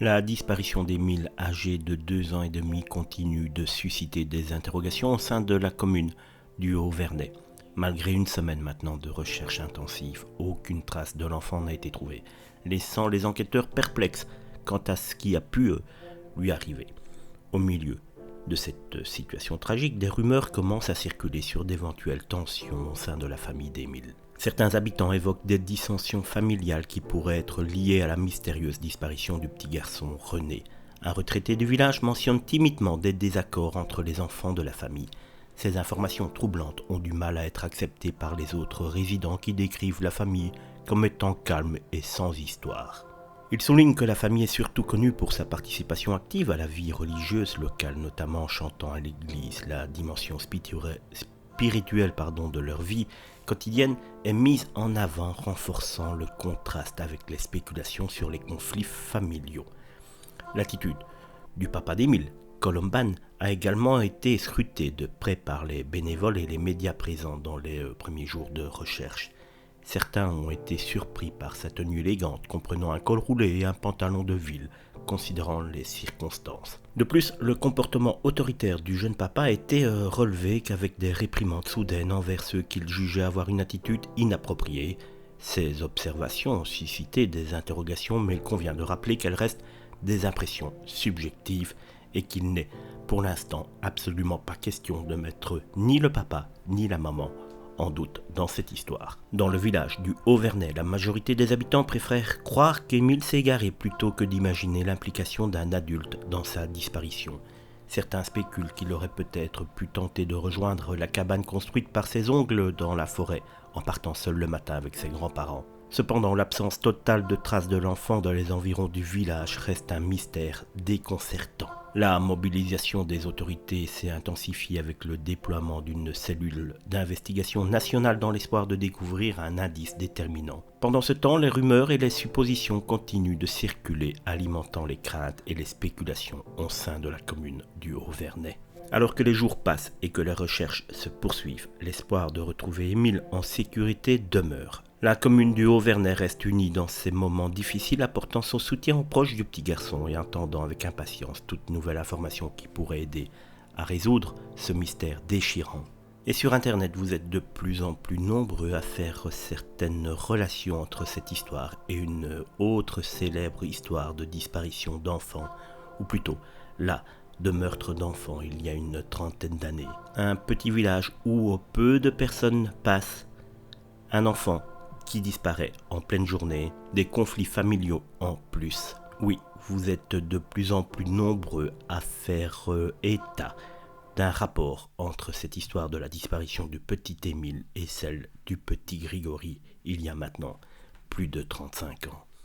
La disparition d'Émile, âgé de 2 ans et demi, continue de susciter des interrogations au sein de la commune du Haut-Verney. Malgré une semaine maintenant de recherche intensive, aucune trace de l'enfant n'a été trouvée, laissant les enquêteurs perplexes quant à ce qui a pu lui arriver. Au milieu de cette situation tragique, des rumeurs commencent à circuler sur d'éventuelles tensions au sein de la famille d'Émile. Certains habitants évoquent des dissensions familiales qui pourraient être liées à la mystérieuse disparition du petit garçon René. Un retraité du village mentionne timidement des désaccords entre les enfants de la famille. Ces informations troublantes ont du mal à être acceptées par les autres résidents qui décrivent la famille comme étant calme et sans histoire. Il souligne que la famille est surtout connue pour sa participation active à la vie religieuse locale, notamment en chantant à l'église. La dimension spirituelle de leur vie quotidienne est mise en avant, renforçant le contraste avec les spéculations sur les conflits familiaux. L'attitude du papa d'Émile, Colomban, a également été scrutée de près par les bénévoles et les médias présents dans les premiers jours de recherche. Certains ont été surpris par sa tenue élégante, comprenant un col roulé et un pantalon de ville, considérant les circonstances. De plus, le comportement autoritaire du jeune papa a été relevé qu'avec des réprimandes soudaines envers ceux qu'il jugeait avoir une attitude inappropriée. Ces observations ont suscité des interrogations, mais il convient de rappeler qu'elles restent des impressions subjectives et qu'il n'est pour l'instant absolument pas question de mettre ni le papa ni la maman en doute dans cette histoire. Dans le village du Haut-Verney, la majorité des habitants préfèrent croire qu'Émile s'est égaré plutôt que d'imaginer l'implication d'un adulte dans sa disparition. Certains spéculent qu'il aurait peut-être pu tenter de rejoindre la cabane construite par ses oncles dans la forêt, en partant seul le matin avec ses grands-parents. Cependant, l'absence totale de traces de l'enfant dans les environs du village reste un mystère déconcertant. La mobilisation des autorités s'est intensifiée avec le déploiement d'une cellule d'investigation nationale dans l'espoir de découvrir un indice déterminant. Pendant ce temps, les rumeurs et les suppositions continuent de circuler, alimentant les craintes et les spéculations au sein de la commune du Haut-Verney. Alors que les jours passent et que les recherches se poursuivent, l'espoir de retrouver Émile en sécurité demeure. La commune du Haut-Verney reste unie dans ces moments difficiles, apportant son soutien aux proches du petit garçon et attendant avec impatience toute nouvelle information qui pourrait aider à résoudre ce mystère déchirant. Et sur internet, vous êtes de plus en plus nombreux à faire certaines relations entre cette histoire et une autre célèbre histoire de disparition d'enfants, ou plutôt là, de meurtre d'enfants il y a une trentaine d'années. Un petit village où peu de personnes passent, un enfant qui disparaît en pleine journée, des conflits familiaux en plus. Oui, vous êtes de plus en plus nombreux à faire état d'un rapport entre cette histoire de la disparition du petit Émile et celle du petit Grigory il y a maintenant plus de 35 ans.